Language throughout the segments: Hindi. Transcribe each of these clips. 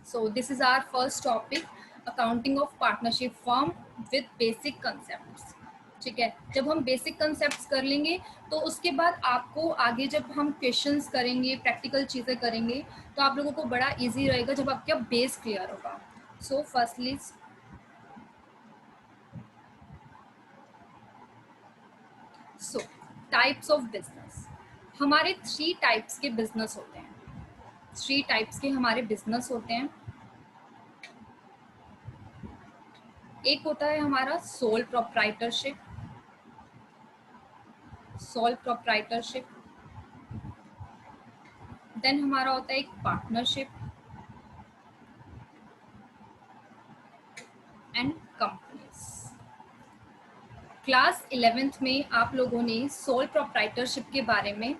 So this is our first topic, accounting of partnership firm with basic concepts. ठीक है, जब हम बेसिक कंसेप्ट्स कर लेंगे तो उसके बाद आपको आगे जब हम क्वेश्चंस करेंगे, प्रैक्टिकल चीज़ें करेंगे, तो आप लोगों को बड़ा इजी रहेगा जब आपका बेस क्लियर होगा. So firstly, so types of business. हमारे 3 टाइप्स के बिजनेस होते हैं. 3 टाइप्स के हमारे बिजनेस होते हैं. एक होता है हमारा सोल प्रोप्राइटरशिप. देन हमारा होता है एक partnership and companies. Class 11th में आप लोगों ने सोल प्रोप्राइटरशिप के बारे में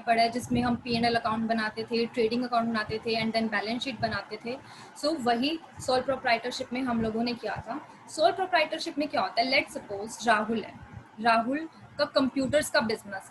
पढ़ा है, जिसमें हम P&L अकाउंट बनाते थे, ट्रेडिंग अकाउंट बनाते थे एंड देन बैलेंस शीट बनाते थे. सो वही सोल प्रोप्राइटरशिप में हम लोगों ने किया था. सोल प्रोप्राइटरशिप में क्या होता है, लेट्स सपोज राहुल है. राहुल का कंप्यूटर्स का बिजनेस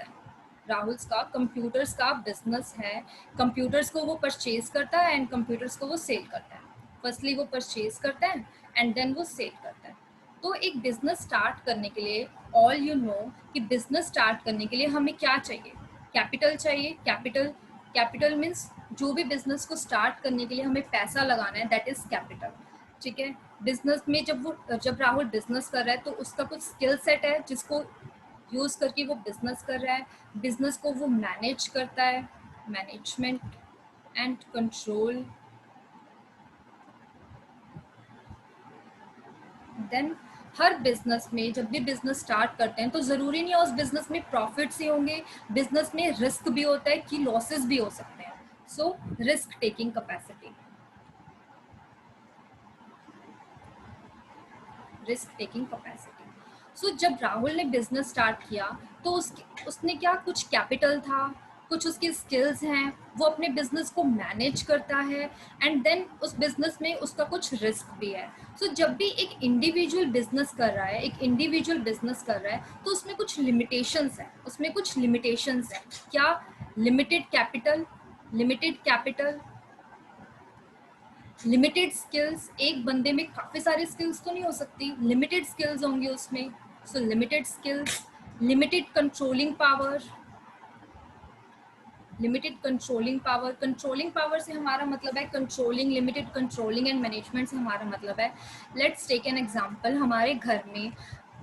है. कंप्यूटर्स को वो परचेज करता है एंड कंप्यूटर्स को वो सेल करता है. फर्स्टली वो परचेज करता है एंड देन वो सेल करता है. तो एक बिजनेस स्टार्ट करने के लिए ऑल यू नो कि बिजनेस स्टार्ट करने के लिए हमें क्या चाहिए, कैपिटल चाहिए. कैपिटल मीन्स जो भी बिजनेस को स्टार्ट करने के लिए हमें पैसा लगाना है, दैट इज कैपिटल. ठीक है, बिजनेस में जब राहुल बिजनेस कर रहा है तो उसका कुछ स्किल सेट है जिसको यूज करके वो बिजनेस कर रहा है. बिजनेस को वो मैनेज करता है, मैनेजमेंट एंड कंट्रोल. देन हर बिजनेस में जब भी बिजनेस स्टार्ट करते हैं तो ज़रूरी नहीं है उस बिजनेस में प्रॉफिट्स ही होंगे. बिजनेस में रिस्क भी होता है कि लॉसेस भी हो सकते हैं. So risk taking capacity. So जब राहुल ने बिजनेस स्टार्ट किया तो उसने क्या, कुछ कैपिटल था, कुछ उसके स्किल्स हैं, वो अपने बिजनेस को मैनेज करता है एंड देन उस बिजनेस में उसका कुछ रिस्क भी है. सो जब भी एक इंडिविजुअल बिजनेस कर रहा है तो उसमें कुछ लिमिटेशंस है. क्या? Limited capital, limited skills. एक बंदे में काफ़ी सारे स्किल्स तो नहीं हो सकती, लिमिटेड स्किल्स होंगे उसमें. सो limited skills, limited controlling power. Controlling power से हमारा मतलब है controlling, limited controlling and management से हमारा मतलब है, लेट्स टेक एन एग्जांपल. हमारे घर में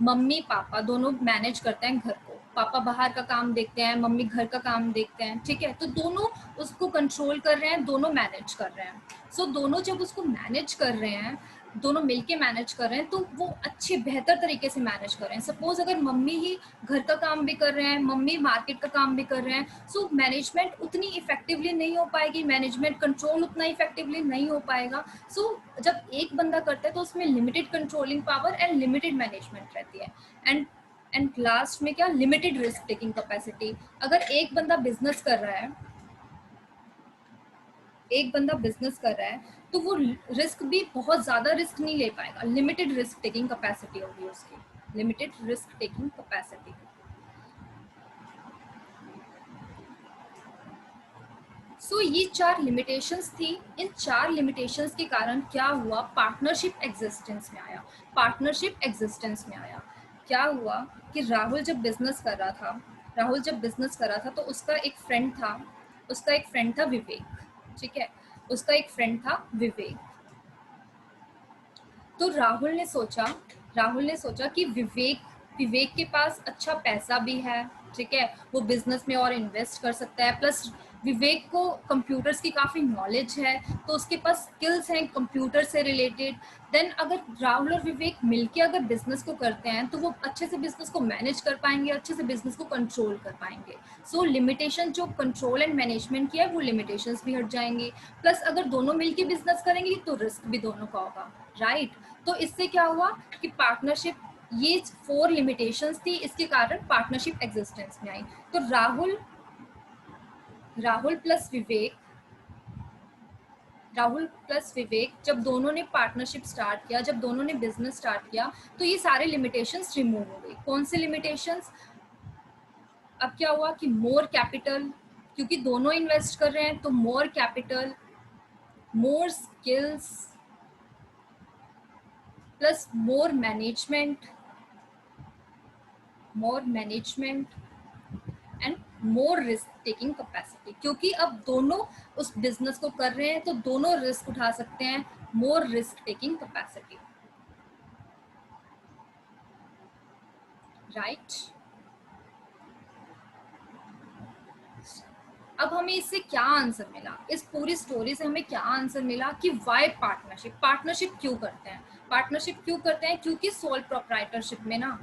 मम्मी पापा दोनों मैनेज करते हैं घर को. पापा बाहर का काम देखते हैं, मम्मी घर का काम देखते हैं. ठीक है, तो दोनों उसको कंट्रोल कर रहे हैं, दोनों मैनेज कर रहे हैं. सो दोनों जब उसको मैनेज कर रहे हैं, दोनों मिलके मैनेज कर रहे हैं, तो वो अच्छे बेहतर तरीके से मैनेज कर रहे हैं. सपोज अगर मम्मी ही घर का काम भी कर रहे हैं, मम्मी मार्केट का काम भी कर रहे हैं, सो मैनेजमेंट उतनी इफेक्टिवली नहीं हो पाएगी, मैनेजमेंट कंट्रोल उतना इफेक्टिवली नहीं हो पाएगा. सो जब एक बंदा करता है तो उसमें limited controlling power and limited management रहती है. एंड लास्ट में क्या, लिमिटेड रिस्क टेकिंग कैपेसिटी. अगर एक बंदा बिजनेस कर रहा है तो वो रिस्क भी बहुत ज़्यादा रिस्क नहीं ले पाएगा. लिमिटेड रिस्क टेकिंग कैपेसिटी होगी उसकी, लिमिटेड रिस्क टेकिंग कैपेसिटी. सो ये 4 लिमिटेशंस थी. इन 4 लिमिटेशंस के कारण क्या हुआ, पार्टनरशिप एग्जिस्टेंस में आया. क्या हुआ कि राहुल जब बिजनेस कर रहा था तो उसका एक फ्रेंड था विवेक. ठीक है, उसका एक फ्रेंड था विवेक. तो राहुल ने सोचा कि विवेक के पास अच्छा पैसा भी है. ठीक है, वो बिजनेस में और इन्वेस्ट कर सकता है. प्लस विवेक को कंप्यूटर्स की काफ़ी नॉलेज है, तो उसके पास स्किल्स हैं कंप्यूटर से रिलेटेड. देन अगर राहुल और विवेक मिलके अगर बिजनेस को करते हैं तो वो अच्छे से बिजनेस को मैनेज कर पाएंगे, अच्छे से बिजनेस को कंट्रोल कर पाएंगे. सो लिमिटेशन जो कंट्रोल एंड मैनेजमेंट की है वो लिमिटेशंस भी हट जाएंगी. प्लस अगर दोनों मिलके बिजनेस करेंगे तो रिस्क भी दोनों का होगा. राइट. तो इससे क्या हुआ कि पार्टनरशिप, ये 4 लिमिटेशंस थी, इसके कारण पार्टनरशिप एग्जिस्टेंस में आई. तो राहुल प्लस विवेक जब दोनों ने पार्टनरशिप स्टार्ट किया, जब दोनों ने बिजनेस स्टार्ट किया, तो ये सारे लिमिटेशंस रिमूव हो गई. कौन से लिमिटेशंस? अब क्या हुआ कि मोर कैपिटल, क्योंकि दोनों इन्वेस्ट कर रहे हैं तो more capital, more skills plus more management and more risk taking capacity, क्योंकि अब दोनों उस बिजनेस को कर रहे हैं तो दोनों रिस्क उठा सकते हैं, more risk taking capacity, right. अब हमें इससे क्या आंसर मिला, इस पूरी स्टोरी से हमें क्या आंसर मिला कि वाई पार्टनरशिप, पार्टनरशिप क्यों करते हैं, पार्टनरशिप क्यों करते हैं, क्योंकि सोल प्रोप्राइटरशिप में ना,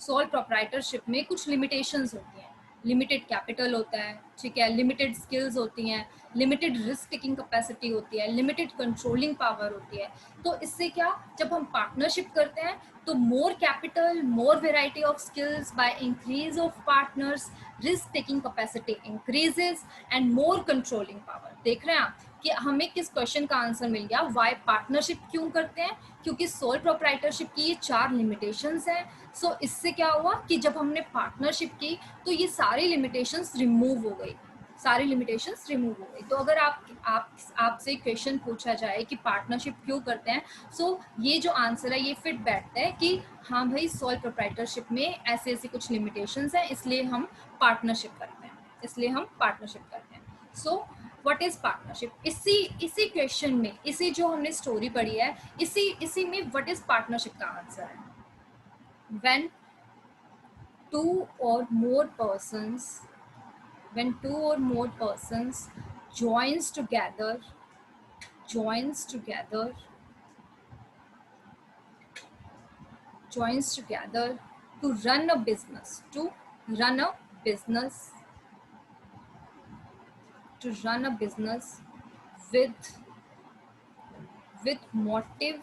सोल प्रोप्राइटरशिप में कुछ लिमिटेशंस होती हैं, लिमिटेड कैपिटल होता है, ठीक है, लिमिटेड स्किल्स होती हैं, लिमिटेड रिस्क टेकिंग कैपेसिटी होती है, लिमिटेड कंट्रोलिंग पावर होती है। तो इससे क्या, जब हम पार्टनरशिप करते हैं तो more capital, more variety of skills, by increase of partners risk taking capacity increases and more controlling power. देख रहे हैं आप कि हमें किस क्वेश्चन का आंसर मिल गया, वाई पार्टनरशिप क्यों करते हैं, क्योंकि सोल प्रोप्राइटरशिप की ये 4 लिमिटेशंस हैं। सो इससे क्या हुआ कि जब हमने पार्टनरशिप की तो ये सारी लिमिटेशंस रिमूव हो गई, सारी लिमिटेशंस रिमूव हो गई। तो अगर आपसे क्वेश्चन पूछा जाए कि पार्टनरशिप क्यों करते हैं, सो ये जो आंसर है ये फिट बैठता है कि हाँ भाई, सोल प्रोप्राइटरशिप में ऐसे ऐसे कुछ लिमिटेशंस हैं, इसलिए हम पार्टनरशिप करते हैं, इसलिए हम पार्टनरशिप करते हैं। सो व्हाट इज पार्टनरशिप, इसी क्वेश्चन में, इसी जो हमने स्टोरी पढ़ी है, इसी में व्हाट इज पार्टनरशिप का आंसर है, when two or more persons when two or more persons joins together joins together joins together to run a business, run a business run a business with motive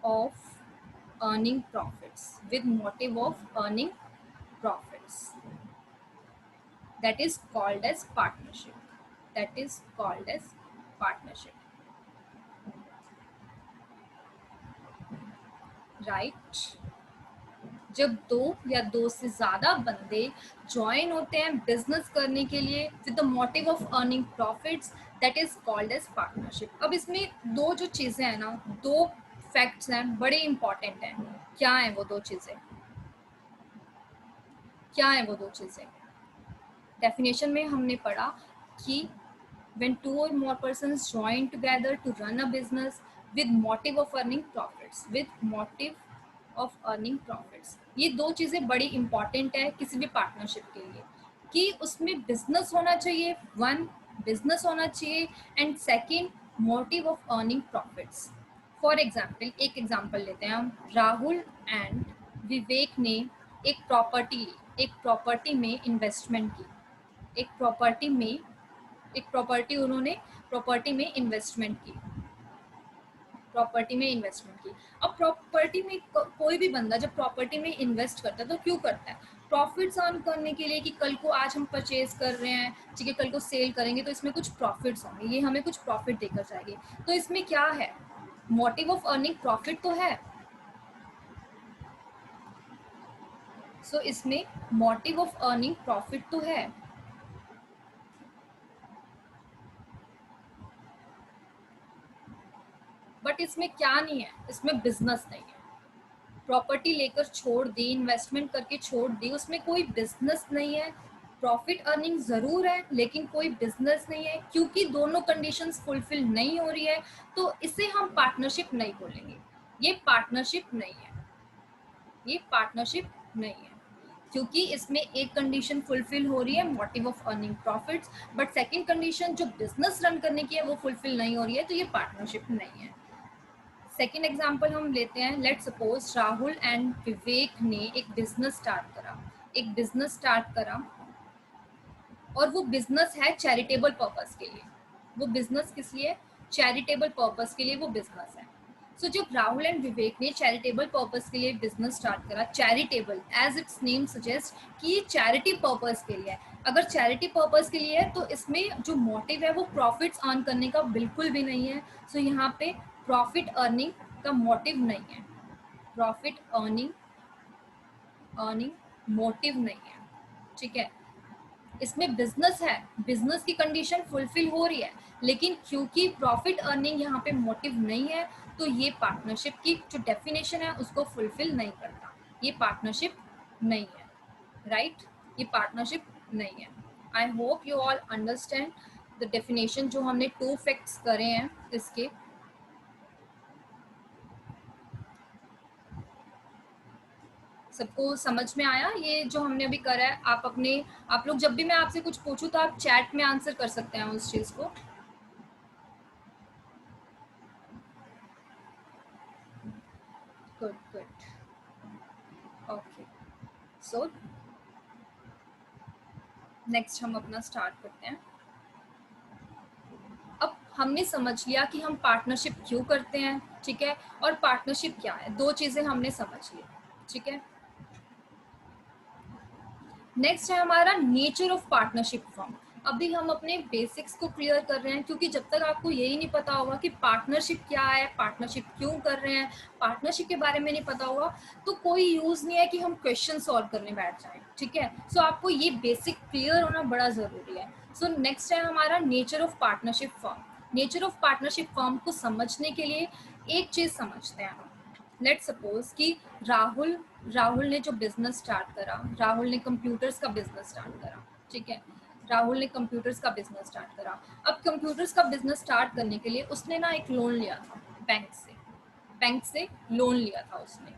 of earning profits, with motive of earning profits, that is called as partnership, that is called as partnership, right। जब दो या दो से ज्यादा बंदे ज्वाइन होते हैं बिजनेस करने के लिए with the motive of earning profits, that is called as partnership. अब इसमें दो जो चीजें हैं ना, दो फैक्ट्स हैं बड़े इंपॉर्टेंट हैं। क्या है वो दो चीजें, क्या है वो दो चीजें? डेफिनेशन में हमने पढ़ा कि when two or more persons join together to run a business with motive of earning profits, with motive of earning profits, ये दो चीजें बड़ी इंपॉर्टेंट है किसी भी पार्टनरशिप के लिए, कि उसमें बिजनेस होना चाहिए, वन बिजनेस होना चाहिए, and second motive of earning profits. For example, एक एग्जाम्पल लेते हैं हम, राहुल एंड विवेक ने एक प्रॉपर्टी में इन्वेस्टमेंट की, एक प्रॉपर्टी में एक प्रॉपर्टी उन्होंने प्रॉपर्टी में इन्वेस्टमेंट की, प्रॉपर्टी में इन्वेस्टमेंट की। अब प्रॉपर्टी में कोई भी बंदा जब प्रॉपर्टी में इन्वेस्ट करता है तो क्यों करता है, प्रॉफिट्स अर्न करने के लिए, कि कल को आज हम परचेज कर रहे हैं, ठीक है, कल को सेल करेंगे तो इसमें कुछ प्रॉफिट्स होंगे, ये हमें कुछ प्रॉफिट देकर जाएगी। तो इसमें क्या है, मोटिव ऑफ अर्निंग प्रॉफिट तो है। सो इसमें मोटिव ऑफ अर्निंग प्रॉफिट तो है, बट इसमें क्या नहीं है, इसमें बिजनेस नहीं है। प्रॉपर्टी लेकर छोड़ दी, इन्वेस्टमेंट करके छोड़ दी, उसमें कोई बिजनेस नहीं है। प्रॉफिट अर्निंग जरूर है लेकिन कोई बिजनेस नहीं है, क्योंकि दोनों कंडीशंस फुलफिल नहीं हो रही है, तो इसे हम पार्टनरशिप नहीं बोलेंगे। ये पार्टनरशिप नहीं है, ये पार्टनरशिप नहीं है, क्योंकि इसमें एक कंडीशन फुलफिल हो रही है, motive of earning profits, but second condition जो बिजनेस रन करने की है वो फुलफिल नहीं हो रही है, तो ये पार्टनरशिप नहीं है। सेकेंड एग्जाम्पल हम लेते हैं, लेट सपोज राहुल एंड विवेक ने एक बिजनेस स्टार्ट करा, एक बिजनेस स्टार्ट करा, और वो बिजनेस है चैरिटेबल पर्पस के लिए। वो बिजनेस किस लिए, चैरिटेबल पर्पस के लिए वो बिजनेस है। सो जब राहुल एंड विवेक ने चैरिटेबल पर्पस के लिए बिजनेस स्टार्ट करा, charitable as its name suggest कि ये चैरिटी पर्पस के लिए है। अगर चैरिटी पर्पस के लिए है तो इसमें जो मोटिव है वो प्रॉफिट्स अर्न करने का बिल्कुल भी नहीं है। सो यहाँ पे प्रॉफिट अर्निंग का मोटिव नहीं है, प्रॉफिट अर्निंग अर्निंग मोटिव नहीं है, ठीक है। इसमें बिजनेस है, बिजनेस की कंडीशन फुलफिल हो रही है, लेकिन क्योंकि प्रॉफिट अर्निंग यहाँ पे मोटिव नहीं है, तो ये पार्टनरशिप की जो डेफिनेशन है उसको फुलफिल नहीं करता, ये पार्टनरशिप नहीं है, राइट? ये पार्टनरशिप नहीं है। आई hope you all understand the definition जो हमने 2 फैक्ट्स करे हैं इसके। सबको समझ में आया ये जो हमने अभी करा है? आप लोग जब भी मैं आपसे कुछ पूछूं तो आप चैट में आंसर कर सकते हैं उस चीज को। Good good, okay. So next हम अपना स्टार्ट करते हैं। अब हमने समझ लिया कि हम पार्टनरशिप क्यों करते हैं, ठीक है, और पार्टनरशिप क्या है, 2 चीजें हमने समझ ली, ठीक है। नेक्स्ट है हमारा नेचर ऑफ पार्टनरशिप फॉर्म। अभी हम अपने बेसिक्स को क्लियर कर रहे हैं, क्योंकि जब तक आपको यही नहीं पता होगा कि पार्टनरशिप क्या है, पार्टनरशिप क्यों कर रहे हैं, पार्टनरशिप के बारे में नहीं पता होगा, तो कोई यूज नहीं है कि हम क्वेश्चन सॉल्व करने बैठ जाएं, ठीक है। सो आपको ये बेसिक क्लियर होना बड़ा जरूरी है। सो नेक्स्ट है हमारा nature of partnership form. Nature of partnership form को समझने के लिए एक चीज समझते हैं हम। लेट सपोज कि राहुल राहुल ने जो बिजनेस स्टार्ट करा, राहुल ने कंप्यूटर्स का बिजनेस स्टार्ट करा, ठीक है। राहुल ने कंप्यूटर्स का बिजनेस स्टार्ट करा। अब कंप्यूटर्स का बिजनेस स्टार्ट करने के लिए उसने ना एक लोन लिया था बैंक से, बैंक से लोन लिया था उसने।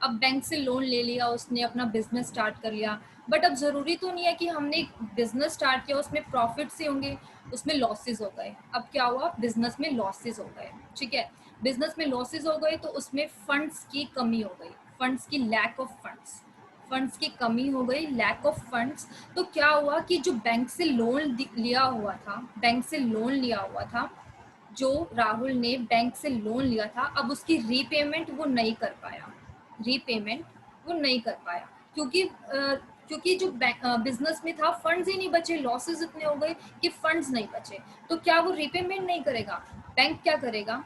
अब बैंक से लोन ले लिया उसने, अपना बिजनेस स्टार्ट कर लिया, बट अब जरूरी तो नहीं है कि हमने बिजनेस स्टार्ट किया उसमें प्रॉफिट से होंगे, उसमें लॉसेस हो गए। अब क्या हुआ, बिजनेस में लॉसेस हो गए, ठीक है। बिजनेस में लॉसेस हो गए तो उसमें फंड्स की कमी हो गई, फंड्स की लैक ऑफ फंड्स, फंड्स की कमी हो गई, लैक ऑफ फंड्स। तो क्या हुआ कि जो बैंक से लोन लिया हुआ था, बैंक से लोन लिया हुआ था, जो राहुल ने बैंक से लोन लिया था, अब उसकी रीपेमेंट वो नहीं कर पाया, रीपेमेंट वो नहीं कर पाया, क्योंकि जो बिजनेस में था फंड्स ही नहीं बचे, लॉसेस इतने हो गए कि फंड्स नहीं बचे। तो क्या वो रीपेमेंट नहीं करेगा? बैंक क्या करेगा?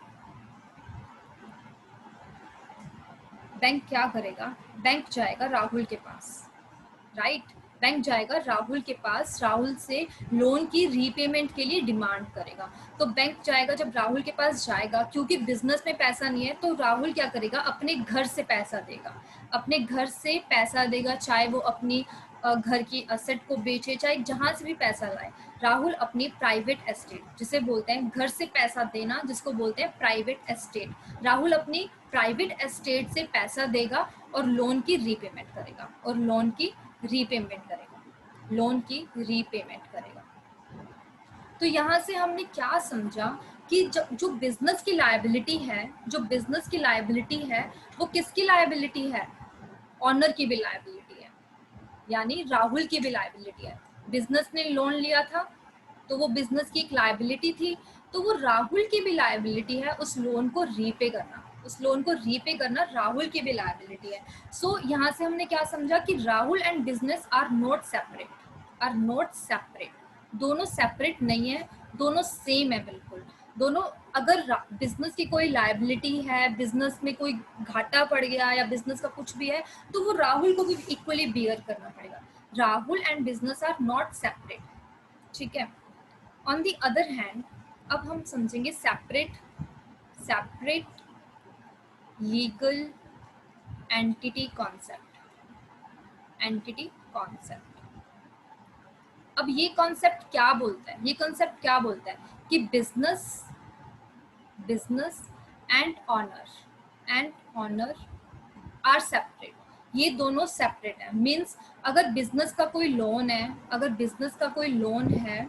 बैंक क्या करेगा? बैंक जाएगा राहुल के पास, राइट। बैंक जाएगा राहुल के पास, राहुल से लोन की रीपेमेंट के लिए डिमांड करेगा। तो बैंक जाएगा, जब राहुल के पास जाएगा, क्योंकि बिजनेस में पैसा नहीं है, तो राहुल क्या करेगा, अपने घर से पैसा देगा, अपने घर से पैसा देगा, चाहे वो अपनी घर की असेट को बेचे, चाहे जहां से भी पैसा लाए। राहुल अपनी प्राइवेट एस्टेट, जिसे बोलते हैं घर से पैसा देना, जिसको बोलते हैं प्राइवेट एस्टेट, राहुल अपनी प्राइवेट एस्टेट से पैसा देगा और लोन की रीपेमेंट करेगा, और लोन की रीपेमेंट करेगा, लोन की रीपेमेंट करेगा। तो यहाँ से हमने क्या समझा कि जो बिजनेस की लायबिलिटी है, जो बिजनेस की लायबिलिटी है, वो किसकी लायबिलिटी है? ऑनर की भी लायबिलिटी है, यानी राहुल की भी लायबिलिटी है। बिजनेस ने लोन लिया था तो वो बिजनेस की एक लायबिलिटी थी, तो वो राहुल की भी लायबिलिटी है उस लोन को रीपे करना, उस लोन को रीपे करना राहुल की भी लायबिलिटी है। सो यहाँ से हमने क्या समझा कि Rahul and business are not separate, are not separate, दोनों सेपरेट नहीं है, दोनों सेम है बिल्कुल। दोनों, अगर बिजनेस की कोई लायबिलिटी है, बिजनेस में कोई घाटा पड़ गया या बिजनेस का कुछ भी है, तो वो राहुल को भी इक्वली बियर करना पड़ेगा। Rahul and business are not separate, ठीक है। ऑन द अदर हैंड, अब हम समझेंगे separate, separate legal entity concept, entity concept. अब ये कॉन्सेप्ट क्या बोलता है, ये कॉन्सेप्ट क्या बोलता है कि business, business and owner are separate, ये दोनों सेपरेट है। मीन्स अगर बिजनेस का कोई लोन है, अगर बिजनेस का कोई लोन है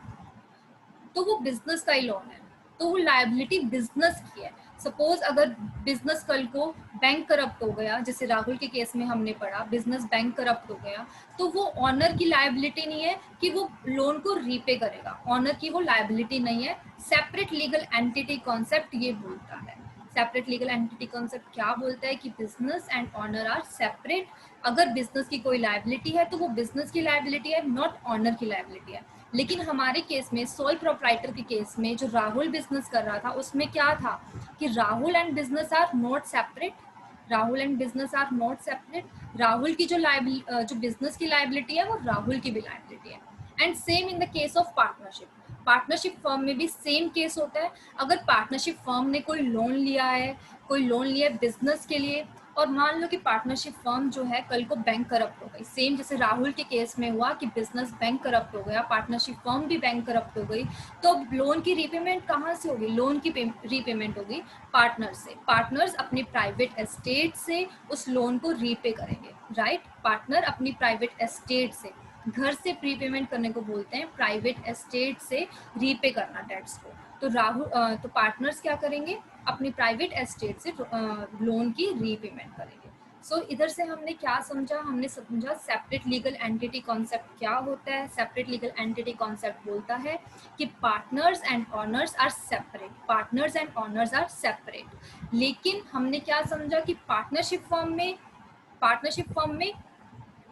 तो वो बिजनेस का ही लोन है, तो वो लायबिलिटी बिजनेस की है। सपोज अगर बिजनेस कल को बैंक करप्ट हो गया, जैसे राहुल के केस में हमने पढ़ा, बिजनेस बैंक करप्ट हो गया, तो वो ऑनर की लायबिलिटी नहीं है कि वो लोन को रीपे करेगा, ऑनर की वो लायबिलिटी नहीं है। सेपरेट लीगल एंटिटी कॉन्सेप्ट ये बोलता है, सेपरेट लीगल एंटिटी कॉन्सेप्ट क्या बोलता है कि business and owner are separate. अगर बिजनेस की कोई लायबिलिटी है तो वो बिजनेस की लायबिलिटी है, नॉट ऑनर की लायबिलिटी है। लेकिन हमारे केस में, सोल प्रोप्राइटर के केस में, जो राहुल बिजनेस कर रहा था उसमें क्या था कि Rahul and business are not separate, Rahul and business are not separate. Rahul की जो बिजनेस की लायबिलिटी है वो राहुल की भी लायबिलिटी है, and same in the case of partnership, partnership firm में भी सेम केस होता है। अगर पार्टनरशिप फर्म ने कोई लोन लिया है, कोई लोन लिया है बिजनेस के लिए, और मान लो कि पार्टनरशिप फर्म जो है कल को बैंक करप्ट हो गई, सेम जैसे राहुल के केस में हुआ कि बिजनेस बैंक करप्ट हो गया, पार्टनरशिप फर्म भी बैंक करप्ट हो गई, तो अब लोन की रीपेमेंट कहाँ से होगी? लोन की रीपेमेंट होगी पार्टनर्स से। पार्टनर्स अपनी प्राइवेट एस्टेट से उस लोन को रीपे करेंगे, राइट? पार्टनर अपनी प्राइवेट एस्टेट से, घर से प्रीपेमेंट करने को बोलते हैं, प्राइवेट एस्टेट से रीपे करना डेट्स को। तो तो पार्टनर्स क्या करेंगे? अपनी प्राइवेट एस्टेट से लोन की रीपेमेंट करेंगे। सो इधर से हमने क्या समझा? हमने समझा सेपरेट लीगल एंटिटी कॉन्सेप्ट क्या होता है। सेपरेट लीगल एंटिटी कॉन्सेप्ट बोलता है कि partners and owners are separate, partners and owners are separate. लेकिन हमने क्या समझा कि पार्टनरशिप फर्म में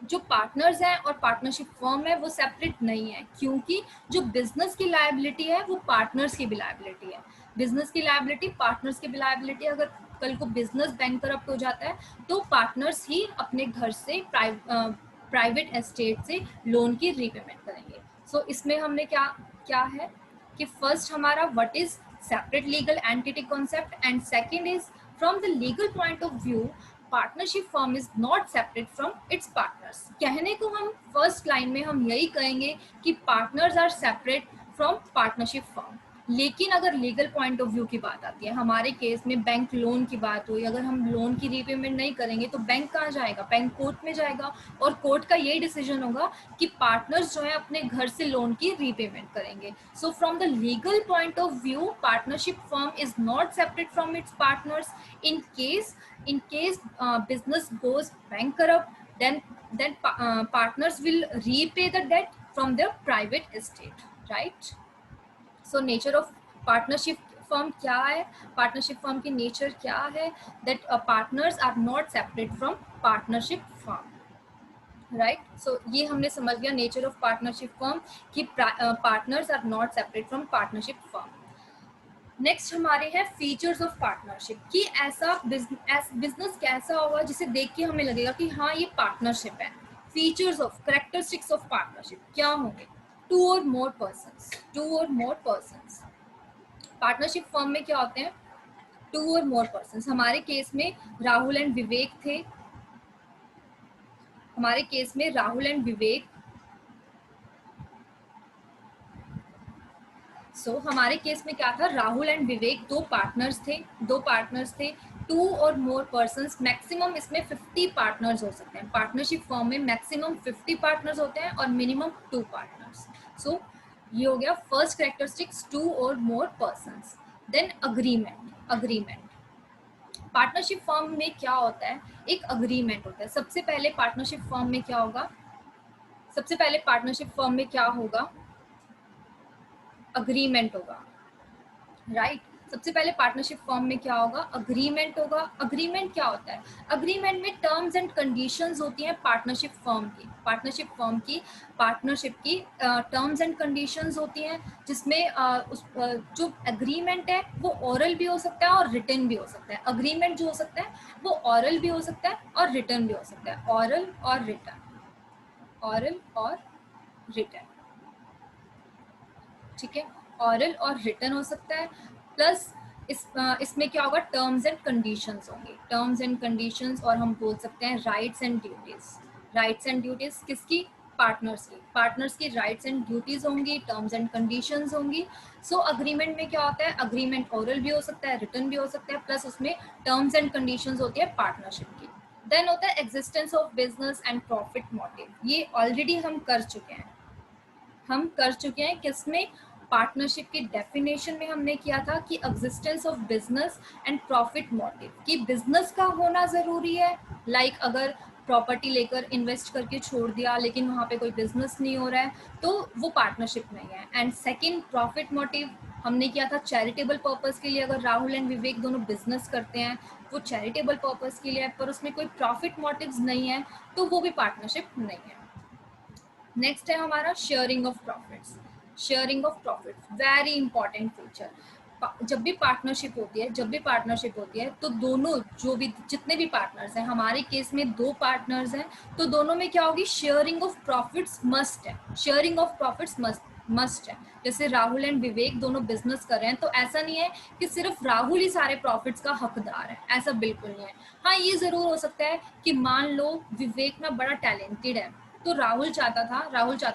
जो पार्टनर्स हैं और पार्टनरशिप फर्म है वो सेपरेट नहीं है, क्योंकि जो बिजनेस की लायबिलिटी है वो पार्टनर्स की भी लायबिलिटी है। बिजनेस की लायबिलिटी पार्टनर्स की भी लायबिलिटी। अगर कल को बिजनेस बैंक करप्ट हो जाता है तो पार्टनर्स ही अपने घर से प्राइवेट एस्टेट से लोन की रीपेमेंट करेंगे। सो इसमें हमने क्या क्या है कि फर्स्ट हमारा what is separate legal entity concept, and second is from the legal point of view partnership firm is not separate from its partners. कहने को हम फर्स्ट लाइन में हम यही कहेंगे कि partners are separate from partnership firm, लेकिन अगर लीगल पॉइंट ऑफ व्यू की बात आती है, हमारे केस में बैंक लोन की बात हुई, अगर हम लोन की रीपेमेंट नहीं करेंगे तो बैंक कहाँ जाएगा? बैंक कोर्ट में जाएगा, और कोर्ट का यही डिसीजन होगा कि पार्टनर्स जो है अपने घर से लोन की रीपेमेंट करेंगे। So from the legal point of view partnership firm is not separate from its partners. in case business goes bankrupt, then partners will repay the debt from their private estate, right? So nature of partnership firm क्या है? पार्टनरशिप फर्म की नेचर क्या है? That partners are not separate from partnership firm, right? So ये हमने समझ लिया नेचर ऑफ पार्टनरशिप फर्म कि partners are not separate from partnership firm. Next हमारे हैं फीचर्स ऑफ पार्टनरशिप, कि ऐसा बिजनेस कैसा होगा जिसे देख के हमें लगेगा कि हाँ ये पार्टनरशिप है। Features of characteristics of partnership क्या होंगे? टू और मोर पर्सन्स। पार्टनरशिप फर्म में क्या होते हैं? टू और मोर पर्सन्स। हमारे केस में राहुल एंड विवेक थे, हमारे केस में राहुल एंड विवेक। हमारे केस में क्या था? राहुल एंड विवेक दो पार्टनर्स थे। टू और मोर पर्सन्स, मैक्सिमम इसमें 50 पार्टनर्स हो सकते हैं। पार्टनरशिप फर्म में मैक्सिमम 50 पार्टनर्स होते हैं और मिनिमम 2 पार्टनर्स। ये हो गया फर्स्ट कैरेक्टरिस्टिक्स, टू और more persons. Then agreement. Partnership firm में क्या होता है? एक अग्रीमेंट होता है। सबसे पहले पार्टनरशिप फर्म में क्या होगा? अग्रीमेंट होगा, राइट? सबसे पहले पार्टनरशिप फर्म में क्या होगा? अग्रीमेंट होगा। अग्रीमेंट क्या होता है? अग्रीमेंट में टर्म्स एंड कंडीशंस होती हैं पार्टनरशिप की टर्म्स एंड कंडीशंस होती हैं, जिसमें जो अग्रीमेंट है वो ओरल भी हो सकता है और रिटन भी हो सकता है। अग्रीमेंट जो हो सकता है वो ओरल भी हो सकता है और रिटन भी हो सकता है। ओरल और रिटन, ठीक है? ऑरल और रिटन हो सकता है। प्लस इसमें क्या होगा? टर्म्स एंड कंडीशंस होंगे, टर्म्स एंड कंडीशंस। और हम बोल सकते हैं राइट्स एंड ड्यूटीज किसकी? पार्टनर्स की राइट्स एंड ड्यूटीज होंगी, टर्म्स एंड कंडीशंस होंगी। सो अग्रीमेंट में क्या होता है? अग्रीमेंट ओरल भी हो सकता है, रिटन भी हो सकता है, प्लस उसमें टर्म्स एंड कंडीशंस होती है पार्टनरशिप की। देन होता है existence of business and profit motive. ये ऑलरेडी हम कर चुके हैं किसमें? पार्टनरशिप की डेफिनेशन में हमने किया था कि existence of business and profit motive, कि बिजनेस का होना जरूरी है। लाइक अगर प्रॉपर्टी लेकर इन्वेस्ट करके छोड़ दिया लेकिन वहाँ पे कोई बिजनेस नहीं हो रहा है तो वो पार्टनरशिप नहीं है। एंड सेकंड प्रॉफिट मोटिव हमने किया था चैरिटेबल पर्पस के लिए। अगर राहुल एंड विवेक दोनों बिजनेस करते हैं वो चैरिटेबल पर्पस के लिए है, पर उसमें कोई प्रॉफिट मोटिव्स नहीं है, तो वो भी पार्टनरशिप नहीं है। नेक्स्ट है हमारा sharing of profits. Very important feature. जब भी पार्टनरशिप होती है, तो दोनों जो भी जितने भी पार्टनर्स हैं, हमारे केस में 2 पार्टनर्स हैं, तो दोनों में क्या होगी, शेयरिंग ऑफ प्रॉफिट्स मस्ट है, शेयरिंग ऑफ प्रॉफिट्स मस्ट है। जैसे राहुल एंड विवेक दोनों बिजनेस कर रहे हैं, तो ऐसा नहीं है कि सिर्फ राहुल ही सारे प्रॉफिट्स का हकदार है, ऐसा बिल्कुल नहीं है। हाँ, ये जरूर हो सकता है कि मान लो विवेक ना बड़ा टैलेंटेड है, तो राहुल चाहता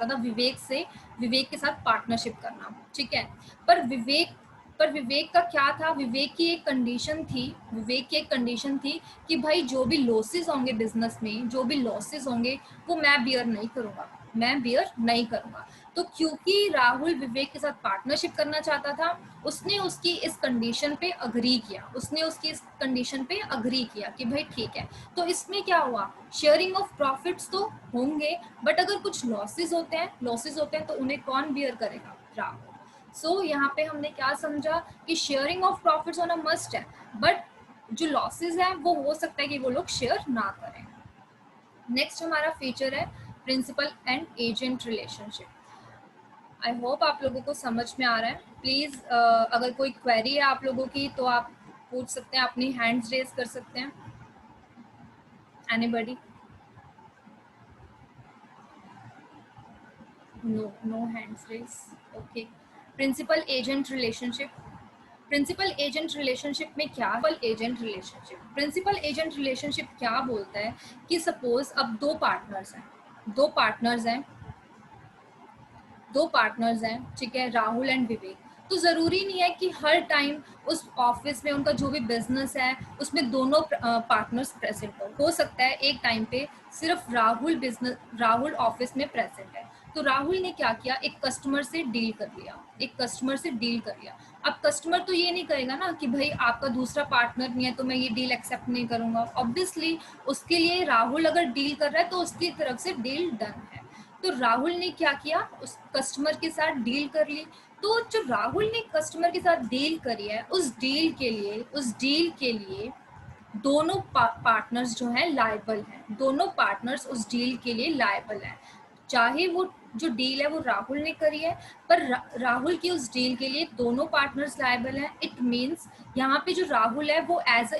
था विवेक के साथ पार्टनरशिप करना, ठीक है। पर विवेक का क्या था, विवेक की एक कंडीशन थी कि भाई जो भी लॉसेस होंगे बिजनेस में, जो भी लॉसेस होंगे वो मैं बियर नहीं करूंगा। तो क्योंकि राहुल विवेक के साथ पार्टनरशिप करना चाहता था, उसने उसकी इस कंडीशन पे अग्री किया कि भाई ठीक है। तो इसमें क्या हुआ, शेयरिंग ऑफ प्रॉफिट्स तो होंगे, बट अगर कुछ लॉसेस होते हैं तो उन्हें कौन बियर करेगा, राहुल। सो यहाँ पे हमने क्या समझा कि शेयरिंग ऑफ प्रॉफिट्स होना मस्ट है, बट जो लॉसेस हैं वो हो सकता है कि वो लोग शेयर ना करें। नेक्स्ट हमारा फीचर है principal and agent relationship. I hope आप लोगों को समझ में आ रहा है। प्लीज़ अगर कोई क्वेरी है आप लोगों की तो आप पूछ सकते हैं, अपनी हैंड्स रेज कर सकते हैं। Anybody? No hands raise. Okay. Principal agent relationship में क्या, प्रिंसिपल एजेंट रिलेशनशिप क्या बोलता है कि सपोज अब दो पार्टनर्स हैं, ठीक है, राहुल एंड विवेक। तो ज़रूरी नहीं है कि हर टाइम उस ऑफिस में उनका जो भी बिजनेस है उसमें दोनों पार्टनर्स प्रेजेंट हो सकता है एक टाइम पे सिर्फ राहुल ऑफिस में प्रेजेंट है। तो राहुल ने क्या किया, एक कस्टमर से डील कर लिया। अब कस्टमर तो ये नहीं करेगा ना कि भाई आपका दूसरा पार्टनर नहीं है तो मैं ये डील एक्सेप्ट नहीं करूंगा। ऑब्वियसली उसके लिए राहुल अगर डील कर रहा है तो उसकी तरफ से डील डन है। तो राहुल ने क्या किया, उस कस्टमर के साथ डील कर ली। तो जो राहुल ने कस्टमर के साथ डील करी है, उस डील के लिए दोनों पार्टनर्स जो हैं लायबल हैं, दोनों पार्टनर्स उस डील के लिए लायबल हैं। चाहे वो जो डील है वो राहुल ने करी है, पर राहुल की उस डील के लिए दोनों पार्टनर्स लायबल हैं। इट मीन्स यहाँ पे जो राहुल है वो एज अ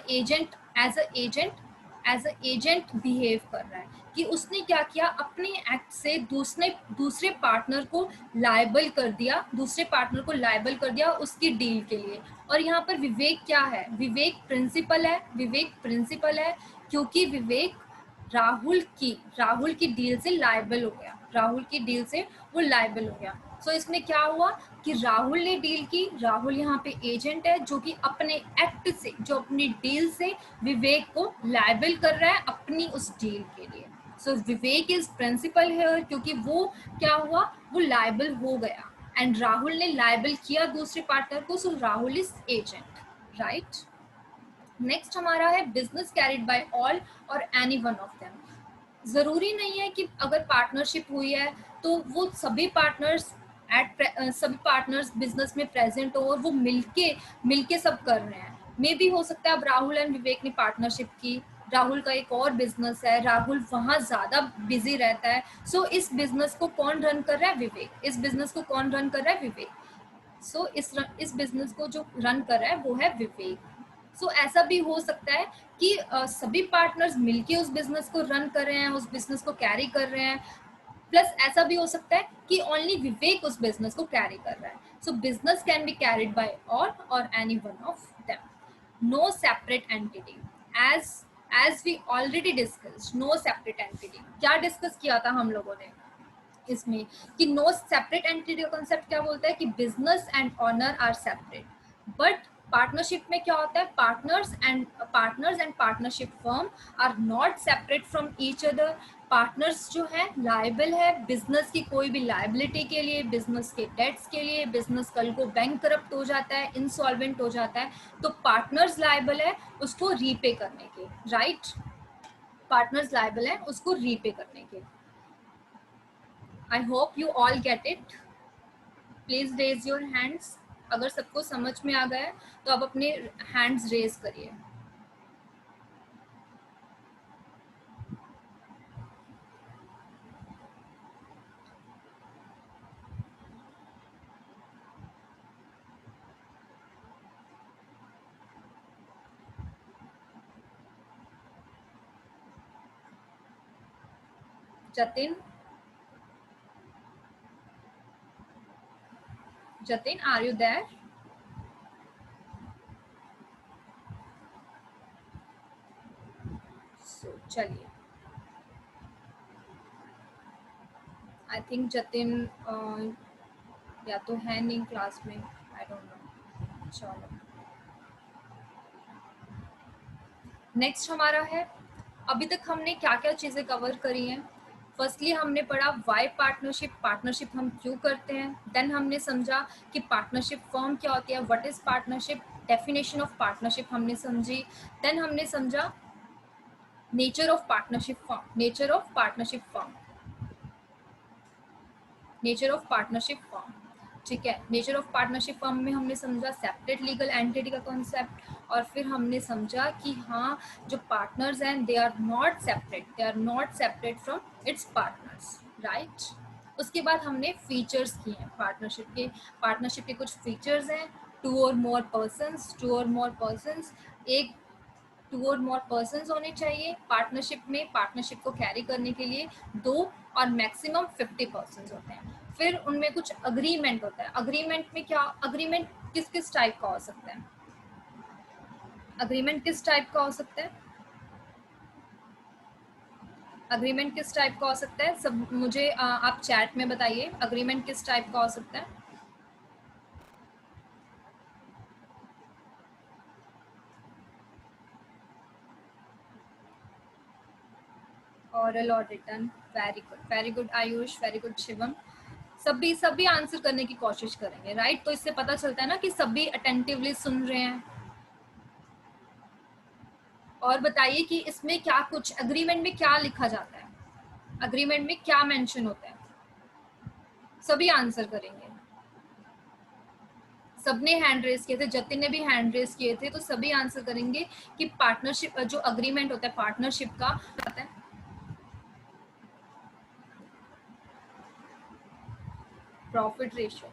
एजेंट बिहेव कर रहा है कि उसने क्या किया, अपने एक्ट से दूसरे पार्टनर को लायबल कर दिया उसकी डील के लिए। और यहाँ पर विवेक क्या है, विवेक प्रिंसिपल है क्योंकि विवेक राहुल की डील से लायबल हो गया, सो इसमें क्या हुआ कि राहुल ने डील की, राहुल यहाँ पे एजेंट है जो कि अपने एक्ट से, जो अपनी डील से विवेक को लायबल कर रहा है अपनी उस डील के लिए। सो विवेक इज प्रिंसिपल है क्योंकि वो क्या हुआ, वो लायबल हो गया एंड राहुल ने लायबल किया दूसरे पार्टनर को, so Rahul is agent, right. Next हमारा है बिजनेस कैरिड बाय ऑल और एनी वन ऑफ देम। जरूरी नहीं है कि अगर पार्टनरशिप हुई है तो वो सभी पार्टनर्स बिजनेस में प्रेजेंट हो और वो मिलके सब कर रहे हैं। मे भी हो सकता है अब राहुल एंड विवेक ने पार्टनरशिप की, राहुल का एक और बिजनेस है, राहुल वहां ज्यादा बिजी रहता है, सो इस बिजनेस को कौन रन कर रहा है, विवेक। सो इस बिजनेस को जो रन कर रहा है वो है विवेक। सो ऐसा भी हो सकता है कि सभी पार्टनर्स मिलके उस बिजनेस को रन कर रहे हैं, उस बिजनेस को कैरी कर रहे हैं। प्लस ऐसा भी हो सकता है कि ओनली विवेक उस बिजनेस को कैरी कर रहा है। So business can be carried by all और any one of them. No separate entity, as as we already discussed, no separate entity. क्या डिस्कस किया था हम लोगों ने इसमें कि नो सेपरेट एंटिटी का कॉन्सेप्ट क्या बोलता है कि business and owner are separate. But partnership में क्या होता है, partners and partnership firm are not separate from each other. Partners जो है लायबल है बिजनेस की कोई भी लायबिलिटी के लिए, बिजनेस के डेट्स के लिए। बिजनेस कल को बैंक करप्ट हो जाता है, इंसॉल्वेंट हो जाता है, तो पार्टनर्स लायबल है उसको रीपे करने के, राइट। पार्टनर्स लायबल है उसको रीपे करने के। I hope you all get it. Please raise your hands. अगर सबको समझ में आ गया है तो आप अपने हैंड्स रेज करिए। Jatin, Jatin, are you there? So चलिए, आई थिंक जतिन या तो है नहीं क्लास में, आई डोंट नो। चलो नेक्स्ट हमारा है, अभी तक हमने क्या क्या चीज़ें कवर करी हैं। फर्स्टली हमने पढ़ा वाई पार्टनरशिप, पार्टनरशिप हम क्यों करते हैं। देन हमने समझा कि पार्टनरशिप फॉर्म क्या होती है, what is partnership, definition of partnership हमने समझी। देन हमने समझा nature of partnership form, nature of partnership form, nature of partnership form, ठीक है। नेचर ऑफ पार्टनरशिप फॉर्म में हमने समझा सेपरेट लीगल एंटिटी का कॉन्सेप्ट, और फिर हमने समझा कि हाँ जो पार्टनर्स हैं they are not separate, they are not separate from its partners, right. उसके बाद हमने फीचर्स किए हैं पार्टनरशिप के, पार्टनरशिप के कुछ फीचर्स हैं, टू और मोर पर्सन्स, टू और मोर पर्सन्स, एक टू और मोर पर्सन्स होने चाहिए पार्टनरशिप में। पार्टनरशिप को कैरी करने के लिए 2 और मैक्सिमम 50 पर्सन्स होते हैं। फिर उनमें कुछ अग्रीमेंट होता है। अग्रीमेंट में क्या, अग्रीमेंट किस किस टाइप का हो सकता है, अग्रीमेंट किस टाइप का हो सकता है, अग्रीमेंट किस टाइप का हो सकता है, सब मुझे आप चैट में बताइए अग्रीमेंट किस टाइप का हो सकता है। ऑरल और return, very good Ayush, very good Shivam. सभी सभी आंसर करने की कोशिश करेंगे, राइट। तो इससे पता चलता है ना कि सभी अटेंटिवली सुन रहे हैं। और बताइए कि इसमें क्या कुछ अग्रीमेंट में क्या लिखा जाता है, अग्रीमेंट में क्या मेंशन होता है। सभी आंसर करेंगे, सबने हैंड रेस किए थे, जतिन ने भी हैंड रेस किए थे, तो सभी आंसर करेंगे कि पार्टनरशिप जो अग्रीमेंट होता है पार्टनरशिप का आता है profit ratio.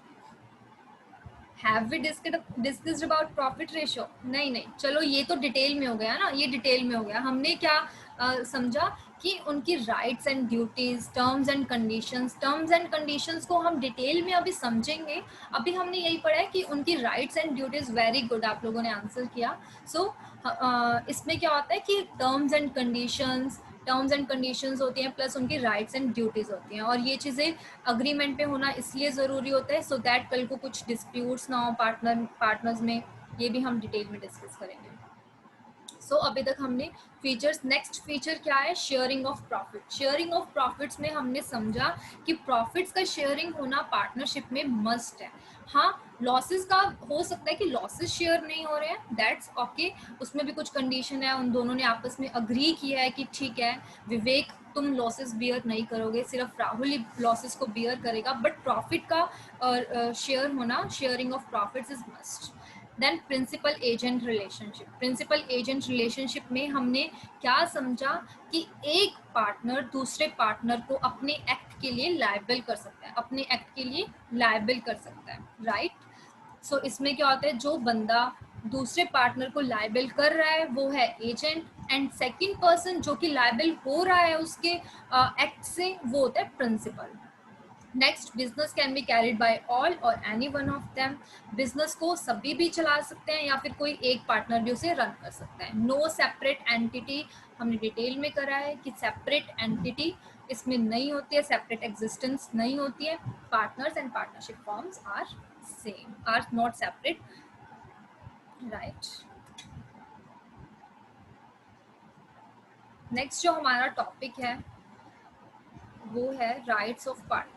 Have we discussed about profit ratio? नहीं नहीं, चलो ये तो डिटेल में हो गया ना, ये डिटेल में हो गया। हमने क्या समझा कि उनकी rights and duties, terms and conditions, terms and conditions को हम डिटेल में अभी समझेंगे। अभी हमने यही पढ़ा है कि उनकी rights and duties, very good, आप लोगों ने आंसर किया। सो इसमें क्या होता है कि terms and conditions, terms and conditions होती हैं प्लस उनकी राइट्स एंड ड्यूटीज होती हैं, और ये चीज़ें अग्रीमेंट पे होना इसलिए ज़रूरी होता है सो दैट कल को कुछ डिस्प्यूट्स ना हो पार्टनर्स में। ये भी हम डिटेल में डिस्कस करेंगे। अभी तक हमने फीचर्स, नेक्स्ट फीचर क्या है, sharing of profit. Sharing of profits में हमने समझा कि प्रॉफिट्स का शेयरिंग होना पार्टनरशिप में मस्ट है। हाँ, लॉसेस का हो सकता है कि लॉसेस शेयर नहीं हो रहे हैं, दैट्स ओके, उसमें भी कुछ कंडीशन है, उन दोनों ने आपस में अग्री किया है कि ठीक है विवेक तुम लॉसेस बियर नहीं करोगे, सिर्फ राहुल ही लॉसेस को बियर करेगा, बट प्रॉफिट का शेयर होना, sharing of profits is must. Then principal agent relationship, principal agent relationship में हमने क्या समझा कि एक पार्टनर दूसरे पार्टनर को अपने एक्ट के लिए लायबल कर सकता है, अपने एक्ट के लिए लायबल कर सकता है, राइट। सो इसमें क्या होता है, जो बंदा दूसरे पार्टनर को लायबल कर रहा है वो है एजेंट, एंड सेकंड पर्सन जो कि लायबल हो रहा है उसके एक्ट से वो होता है principal. Next, business can be carried by all और any one of them. Business को सभी भी चला सकते हैं या फिर कोई एक पार्टनर भी उसे रन कर सकता है। नो सेपरेट एंटिटी, हमने डिटेल में करा है कि सेपरेट एंटिटी इसमें नहीं होती है, सेपरेट एग्जिस्टेंस नहीं होती है। Partners and partnership forms are same, are not separate, right. Next जो हमारा टॉपिक है वो है राइट्स ऑफ पार्टनर्स।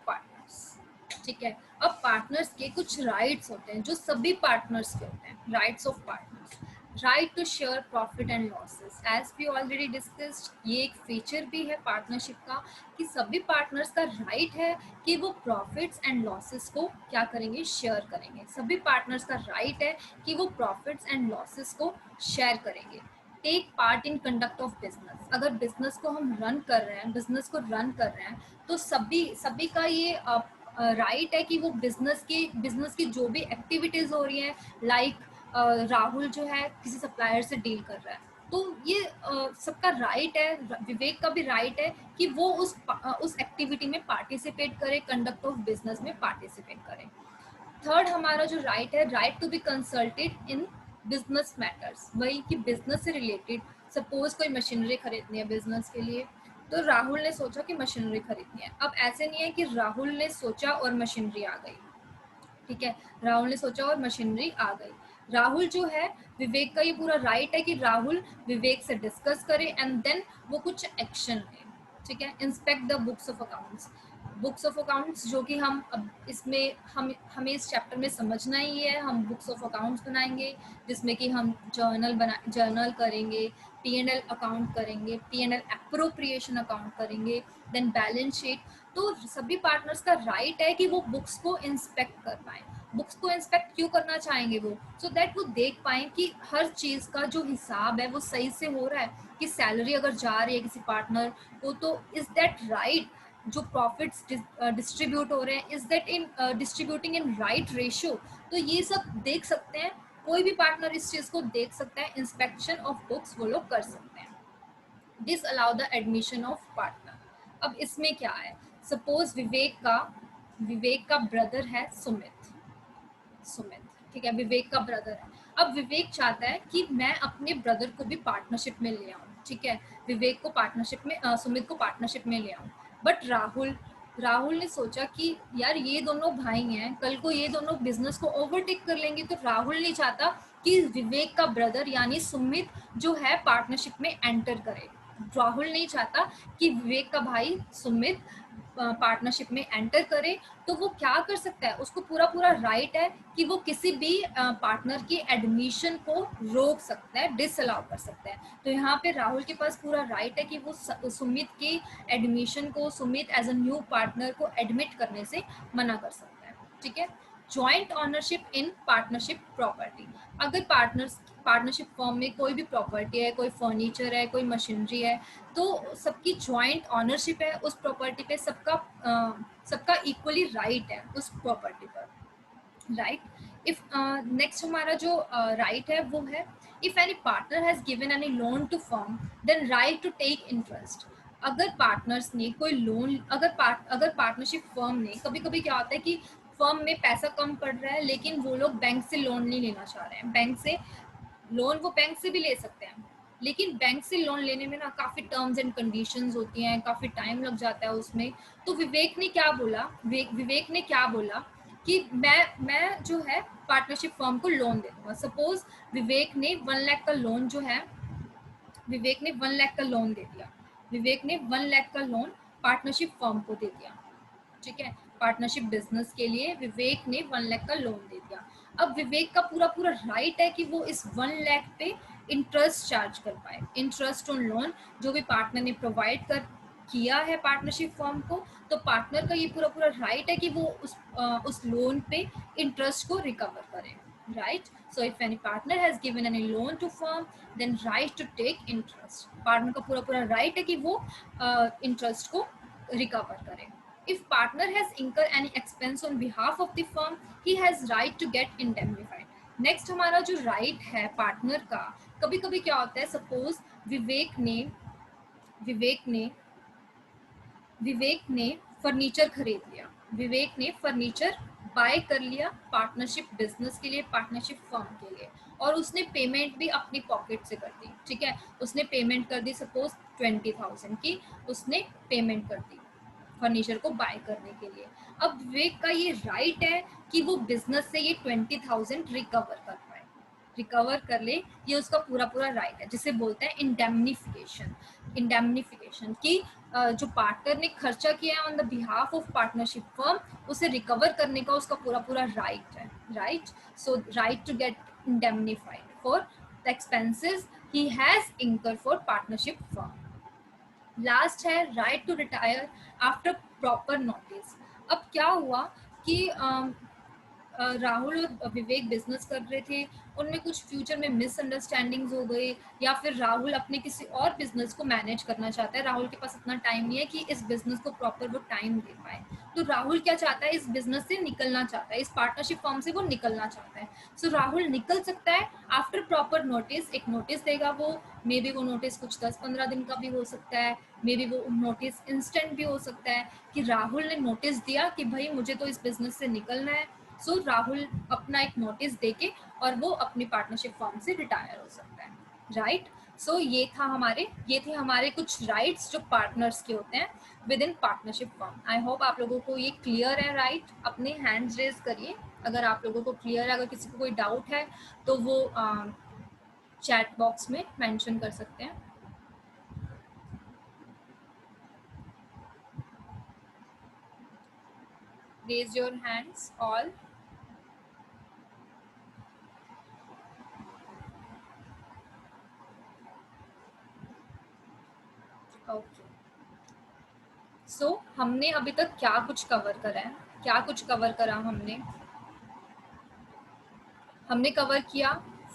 पार्टनर्स, ठीक है। अब पार्टनर्स के कुछ राइट्स होते हैं जो सभी पार्टनर्स के होते हैं। Rights of partners, right to share profit and losses, as we already discussed, ये एक फीचर भी है पार्टनरशिप का कि सभी पार्टनर्स का राइट है कि वो प्रॉफिट्स एंड लॉसेस को क्या करेंगे, शेयर करेंगे। सभी पार्टनर्स का राइट है कि वो प्रॉफिट्स एंड लॉसेस को शेयर करेंगे। Take part in conduct of business, अगर बिजनेस को हम रन कर रहे हैं, बिजनेस को रन कर रहे हैं, तो सभी सभी का ये राइट है कि वो बिजनेस की जो भी एक्टिविटीज हो रही हैं, लाइक राहुल जो है किसी सप्लायर से डील कर रहा है, तो ये सबका राइट है, विवेक का भी राइट है कि वो उस एक्टिविटी में पार्टिसिपेट करे, कंडक्ट ऑफ बिजनेस में पार्टिसिपेट करे। थर्ड हमारा जो राइट है, right to be consulted in business matters, वही कि बिजनेस से रिलेटेड, सपोज कोई मशीनरी खरीदनी है बिजनेस के लिए, तो राहुल ने सोचा कि मशीनरी खरीदनी है। अब ऐसे नहीं है कि राहुल ने सोचा और मशीनरी आ गई, ठीक है, राहुल ने सोचा और मशीनरी आ गई। राहुल जो है, विवेक का ये पूरा राइट है कि राहुल विवेक से डिस्कस करे एंड देन वो कुछ एक्शन ले, ठीक है। Inspect the books of accounts, books of accounts जो कि हम अब इसमें हमें इस चैप्टर में समझना ही है। हम बुक्स ऑफ अकाउंट्स बनाएंगे जिसमें कि हम जर्नल करेंगे, P&L अकाउंट करेंगे, P&L अप्रोप्रिएशन अकाउंट करेंगे, देन बैलेंस शीट। तो सभी पार्टनर्स का राइट है कि वो बुक्स को इंस्पेक्ट कर पाए। बुक्स को इंस्पेक्ट क्यों करना चाहेंगे वो? सो दैट वो देख पाए कि हर चीज़ का जो हिसाब है वो सही से हो रहा है, कि सैलरी अगर जा रही है किसी पार्टनर को तो इज दैट राइट, जो प्रॉफिट्स डिस्ट्रीब्यूट हो रहे हैं is that in distributing in right ratio. तो ये सब देख सकते हैं, कोई भी पार्टनर इस चीज़ को देख सकता है। इंस्पेक्शन ऑफ बुक्स वो लोग कर सकते हैं। This allow the admission of partner. अब इसमें क्या है, सपोज विवेक का ब्रदर है सुमित, ठीक है, विवेक का ब्रदर है। अब विवेक चाहता है कि मैं अपने ब्रदर को भी पार्टनरशिप में ले आऊँ, ठीक है, विवेक को पार्टनरशिप में सुमित को पार्टनरशिप में ले आऊँ। बट राहुल ने सोचा कि यार ये दोनों भाई हैं, कल को ये दोनों बिजनेस को ओवरटेक कर लेंगे, तो राहुल नहीं चाहता कि विवेक का ब्रदर यानी सुमित जो है पार्टनरशिप में एंटर करे। राहुल नहीं चाहता कि विवेक का भाई सुमित पार्टनरशिप में एंटर करे। तो वो क्या कर सकता है, उसको पूरा पूरा राइट है कि वो किसी भी पार्टनर की एडमिशन को रोक सकता है, डिसअलाउ कर सकता है। तो यहाँ पे राहुल के पास पूरा राइट है कि वो सुमित की एडमिशन को, Sumit as a new partner को एडमिट करने से मना कर सकता है, ठीक है। Joint ownership in partnership property, अगर पार्टनरशिप फॉर्म में कोई भी प्रॉपर्टी है, कोई फर्नीचर है, कोई मशीनरी है, तो सबकी जॉइंट ऑनरशिप है उस प्रॉपर्टी पे, सबका इक्वली राइट है उस प्रॉपर्टी पर, राइट। इफ नेक्स्ट हमारा जो राइट है वो है, if any partner has given any loan to firm then right to take interest. अगर पार्टनर्स ने कोई लोन, अगर पार्टनरशिप फर्म ने, कभी कभी क्या होता है कि फर्म में पैसा कम पड़ रहा है लेकिन वो लोग बैंक से लोन नहीं लेना चाह रहे हैं, वो बैंक से भी ले सकते हैं, लेकिन बैंक से लोन लेने में ना काफ़ी टर्म्स एंड कंडीशंस होती हैं, काफ़ी टाइम लग जाता है उसमें। तो विवेक ने क्या बोला कि मैं जो है पार्टनरशिप फर्म को लोन दे दूंगा। सपोज विवेक ने 1 लाख का लोन जो है, विवेक ने 1 लाख का लोन दे दिया, विवेक ने 1 लाख का लोन पार्टनरशिप फर्म को दे दिया, ठीक है, पार्टनरशिप बिजनेस के लिए विवेक ने 1 लाख का लोन दे दिया। अब विवेक का पूरा पूरा राइट है कि वो इस 1 लाख पे इंटरेस्ट चार्ज कर पाए, इंटरेस्ट ऑन लोन जो भी पार्टनर ने प्रोवाइड कर किया है पार्टनरशिप फर्म को। तो पार्टनर का ये पूरा पूरा राइट है कि वो उस लोन पे इंटरेस्ट को रिकवर करे, right. So if any partner has given any loan to firm then right to take interest, partner का पूरा पूरा राइट है कि वो इंटरेस्ट को रिकवर करे। If partner has incurred any expense on behalf of the firm, he has right to get indemnified. Next हमारा जो right है पार्टनर का, कभी कभी क्या होता है, सपोज विवेक ने फर्नीचर खरीद लिया, विवेक ने फर्नीचर बाय कर लिया पार्टनरशिप बिजनेस के लिए, पार्टनरशिप फर्म के लिए, और उसने पेमेंट भी अपनी पॉकेट से कर दी, ठीक है, उसने पेमेंट कर दी, सपोज 20,000 की उसने पेमेंट कर दी फर्नीचर को बाय करने के लिए। अब विवेक का ये राइट है कि वो बिजनेस से ये 20,000 रिकवर कर ले, ये उसका पूरा पूरा राइट है, जिसे बोलते हैं इंडेमनिफिकेशन की जो पार्टनर ने खर्चा किया है on the behalf of partnership firm, उसे रिकवर करने का उसका पूरा पूरा राइट है, right. So right to get indemnified for the expenses he has incur for partnership firm. Last है right to retire after proper notice. अब क्या हुआ कि राहुल और विवेक बिजनेस कर रहे थे, उनमें कुछ फ्यूचर में मिसअंडरस्टैंडिंग्स हो गई, या फिर राहुल अपने किसी और बिजनेस को मैनेज करना चाहता है, राहुल के पास इतना टाइम नहीं है कि इस बिजनेस को प्रॉपर वो टाइम दे पाए, तो राहुल क्या चाहता है, इस बिजनेस से निकलना चाहता है, इस पार्टनरशिप फॉर्म से वो निकलना चाहता है। सो राहुल निकल सकता है आफ्टर प्रॉपर नोटिस। एक नोटिस देगा वो, मे बी वो नोटिस कुछ 10-15 दिन का भी हो सकता है, मे बी वो नोटिस इंस्टेंट भी हो सकता है कि राहुल ने नोटिस दिया कि भाई मुझे तो इस बिजनेस से निकलना है। सो राहुल अपना एक नोटिस देके और वो अपनी पार्टनरशिप फॉर्म से रिटायर हो सकता है, राइट। सो ये थे हमारे कुछ राइट्स जो पार्टनर्स के होते हैं with in partnership form. I hope आप लोगों को ये क्लियर है, राइट। अपने हैंड्स रेज करिए अगर आप लोगों को क्लियर है। अगर किसी को कोई डाउट है तो वो चैट बॉक्स में मेंशन कर सकते हैं। Raise your hands all. Okay, so हमने अभी तक क्या कुछ कवर करा है, क्या कुछ कवर करा हमने कवर किया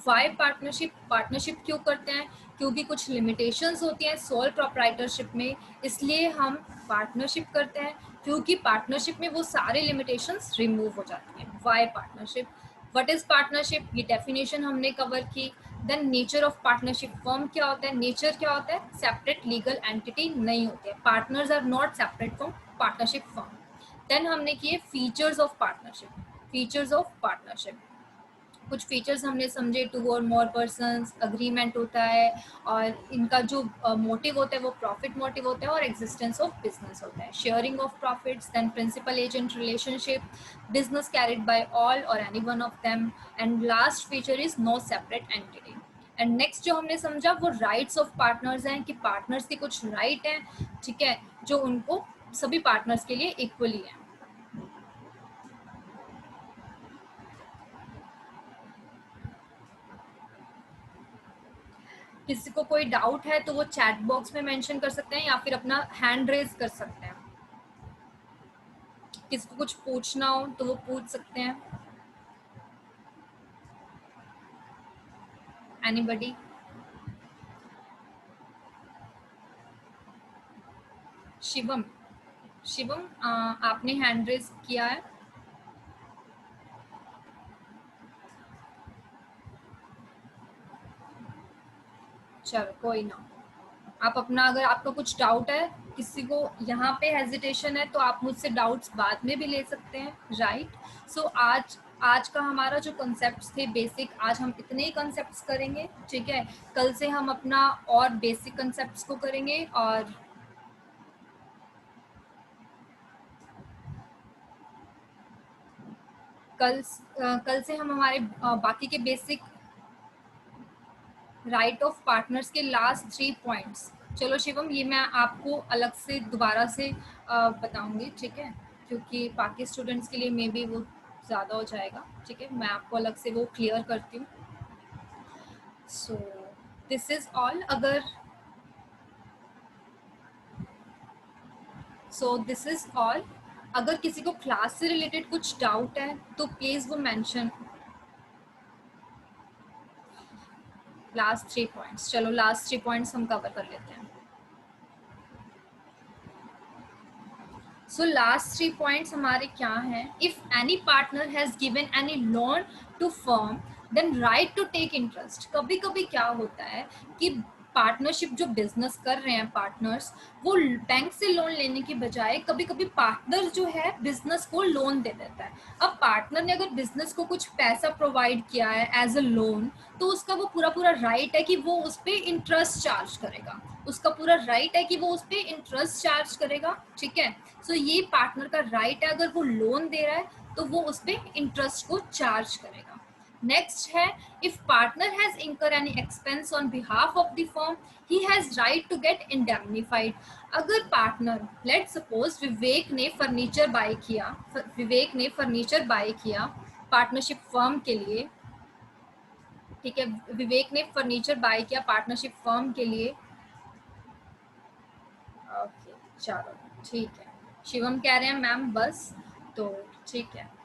वाई पार्टनरशिप क्यों करते हैं, क्योंकि कुछ लिमिटेशंस होती हैं सोल प्रोप्राइटरशिप में, इसलिए हम पार्टनरशिप करते हैं। क्योंकि पार्टनरशिप में वो सारे लिमिटेशंस रिमूव हो जाती हैं। Why partnership, what is partnership, ये डेफिनेशन हमने कवर की। Then nature of partnership form क्या होता है, नेचर क्या होता है, सेपरेट लीगल एंटिटी नहीं होती है, partners are not separate from partnership form. Then हमने किए features of partnership. Features of partnership, कुछ फीचर्स हमने समझे, टू और मोर पर्सन्स, अग्रीमेंट होता है, और इनका जो मोटिव होता है वो प्रॉफिट मोटिव होता है, और एग्जिस्टेंस ऑफ बिजनेस होता है, sharing of profits, then principal agent relationship, business carried by all और any one of them, and last feature is no separate entity. And next जो हमने समझा वो राइट्स ऑफ पार्टनर्स हैं, कि पार्टनर्स के कुछ राइट हैं, ठीक है, जो उनको सभी पार्टनर्स के लिए इक्वली है। किसी को कोई डाउट है तो वो चैट बॉक्स में मेंशन कर सकते हैं या फिर अपना हैंड रेज कर सकते हैं। किसी को कुछ पूछना हो तो वो पूछ सकते हैं। एनीबडी? शिवम, शिवम आपने हैंड रेज किया है। चलो कोई ना, आप अपना, अगर आपका कुछ डाउट है, किसी को यहाँ पे हेजिटेशन है तो आप मुझसे डाउट्स बाद में भी ले सकते हैं, राइट। सो आज का हमारा जो कॉन्सेप्ट्स थे बेसिक, आज हम इतने ही कॉन्सेप्ट्स करेंगे, ठीक है। कल से हम अपना और बेसिक कॉन्सेप्ट्स को करेंगे, और कल से हम हमारे बाकी के बेसिक राइट ऑफ पार्टनर्स के लास्ट 3 पॉइंट्स। चलो शिवम, ये मैं आपको अलग से दोबारा से बताऊंगी, ठीक है, क्योंकि बाकी स्टूडेंट्स के लिए मे बी वो ज़्यादा हो जाएगा, ठीक है, मैं आपको अलग से वो क्लियर करती हूँ। So this is all. This is all. अगर किसी को क्लास से रिलेटेड कुछ डाउट है तो प्लीज़ वो मेंशन। लास्ट 3 पॉइंट्स, चलो लास्ट 3 पॉइंट्स हम कवर कर लेते हैं। सो लास्ट 3 पॉइंट्स हमारे क्या हैं, if any partner has given any loan to firm then right to take interest. कभी कभी क्या होता है कि पार्टनरशिप जो बिजनेस कर रहे हैं पार्टनर्स, वो बैंक से लोन लेने की बजाय कभी कभी पार्टनर जो है बिजनेस को लोन दे देता है। अब पार्टनर ने अगर बिजनेस को कुछ पैसा प्रोवाइड किया है एज अ लोन, तो उसका वो पूरा पूरा राइट है कि वो उस पर इंटरेस्ट चार्ज करेगा, उसका पूरा राइट है कि वो उस पर इंटरेस्ट चार्ज करेगा, ठीक है। सो ये पार्टनर का राइट है, अगर वो लोन दे रहा है तो वो उस पर इंटरेस्ट को चार्ज करेगा। नेक्स्ट है, if partner has incur any expense on behalf of the firm he has right to get indemnified. अगर पार्टनर, लेट सपोज विवेक ने फर्नीचर बाय किया पार्टनरशिप फर्म के लिए, ठीक है, विवेक ने फर्नीचर बाय किया पार्टनरशिप फर्म के लिए। ओके, चलो ठीक है। शिवम कह रहे हैं मैम बस, तो ठीक है।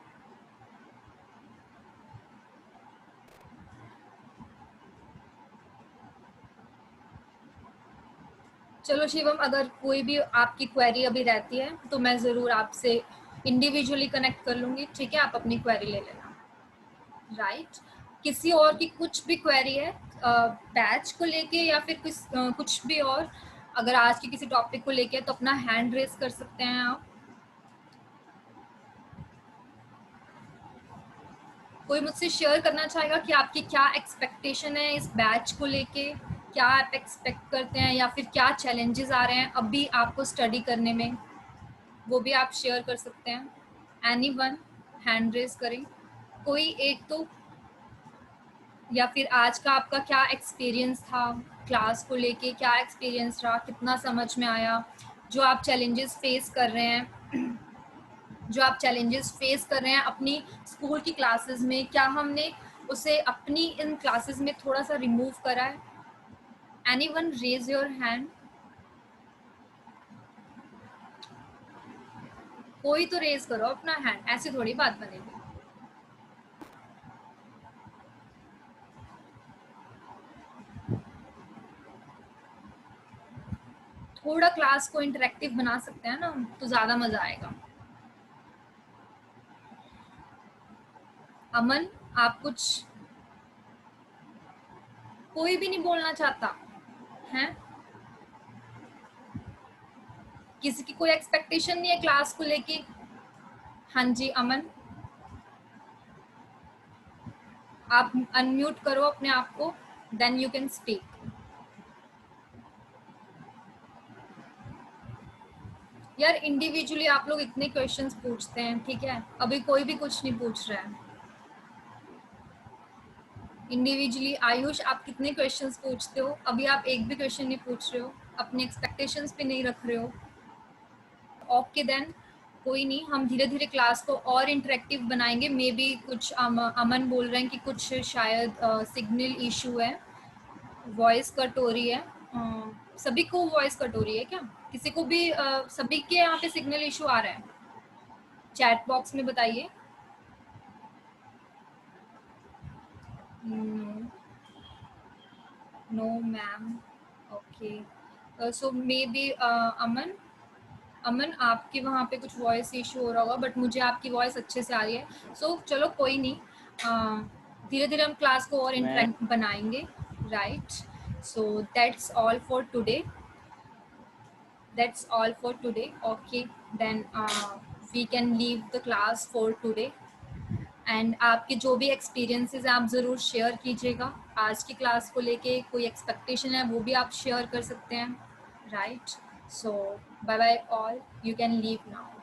चलो शिवम, अगर कोई भी आपकी क्वेरी अभी रहती है तो मैं ज़रूर आपसे इंडिविजुअली कनेक्ट कर लूंगी, ठीक है, आप अपनी क्वेरी ले लेना, राइट। किसी और की कुछ भी क्वेरी है बैच को लेके या फिर कुछ भी और, अगर आज के किसी टॉपिक को लेके तो अपना हैंड रेस कर सकते हैं आप। कोई मुझसे शेयर करना चाहेगा कि आपकी क्या एक्सपेक्टेशन है इस बैच को लेके, क्या आप एक्सपेक्ट करते हैं या फिर क्या चैलेंजेस आ रहे हैं अभी आपको स्टडी करने में, वो भी आप शेयर कर सकते हैं। एनीवन, हैंड रेस करें कोई एक तो, या फिर आज का आपका क्या एक्सपीरियंस था क्लास को लेके, क्या एक्सपीरियंस रहा, कितना समझ में आया, जो आप चैलेंजेस फेस कर रहे हैं, जो आप चैलेंजेस फेस कर रहे हैं अपनी स्कूल की क्लासेस में, क्या हमने उसे अपनी इन क्लासेस में थोड़ा सा रिमूव करा है। एनीवन रेज योर हैंड, कोई तो रेज करो अपना हैंड, ऐसे थोड़ी बात बनेगी। थोड़ा क्लास को इंटरेक्टिव बना सकते हैं ना तो ज्यादा मजा आएगा। अमन, आप कुछ, कोई भी नहीं बोलना चाहता है, किसी की कोई एक्सपेक्टेशन नहीं है क्लास को लेके। हाँ जी अमन, आप अनम्यूट करो अपने आप को, देन यू कैन स्पीक। यार इंडिविजुअली आप लोग इतने क्वेश्चंस पूछते हैं, ठीक है, अभी कोई भी कुछ नहीं पूछ रहा है। इंडिविजुअली आयुष आप कितने क्वेश्चंस पूछते हो, अभी आप एक भी क्वेश्चन नहीं पूछ रहे हो, अपने एक्सपेक्टेशंस पे नहीं रख रहे हो। ओके देन, कोई नहीं, हम धीरे धीरे क्लास को और इंटरेक्टिव बनाएंगे। मे बी कुछ अमन बोल रहे हैं कि कुछ शायद सिग्नल इशू है, वॉइस कट हो रही है। सभी को वॉइस कट हो रही है क्या, किसी को भी सभी के यहाँ पे सिग्नल इशू आ रहा है, चैट बॉक्स में बताइए। No ma'am, okay, so maybe Aman, Aman आपके वहाँ पे कुछ वॉइस इशू हो रहा होगा, बट मुझे आपकी वॉइस अच्छे से आ रही है। सो चलो कोई नहीं, धीरे धीरे हम क्लास को और इंटरेक्ट बनाएंगे, right. So that's all for today, that's all for today. Okay, then we can leave the class for today. And आपके जो भी एक्सपीरियंसेस हैं आप ज़रूर शेयर कीजिएगा, आज की क्लास को लेके कोई एक्सपेक्टेशन है वो भी आप शेयर कर सकते हैं, right. So bye bye all, you can leave now.